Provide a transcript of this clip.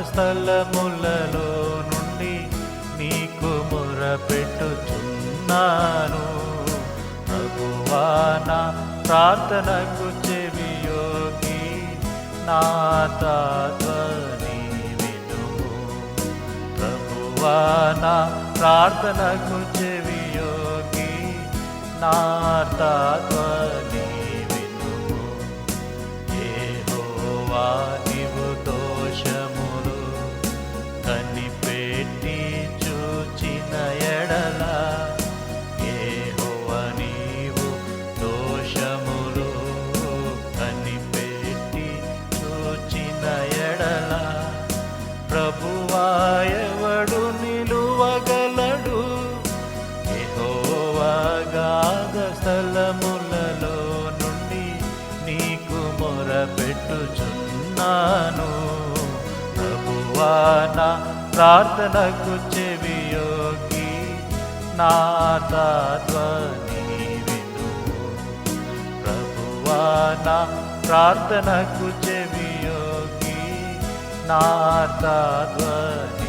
స్థలములలో నుండి నీకు మొరపెట్టుచున్నాను. ప్రభువా నా ప్రార్థనకు చెవియొగ్గి నా తాత్వని వినుము. ప్రభువా నా ప్రార్థనకు చెవియొగ్గి నా తాత్వని వినుము. యెహోవా నీవు దోషములు కనిపెట్టి చూచిన ఎడల, యెహోవా నీవు దోషములు కనిపెట్టి చూచిన ఎడల, ప్రభువా ఎవడు నిలువగలడు? యెహోవా గాఢ స్థలములలో నుండి నీకు మొరపెట్టుచున్నాను. ప్రభువా నా ప్రార్థనకు చెవియొగ్గి నా తాత్వని వినుము. ప్రభువా నా ప్రార్థనకు చెవియొగ్గి నా తాత్వని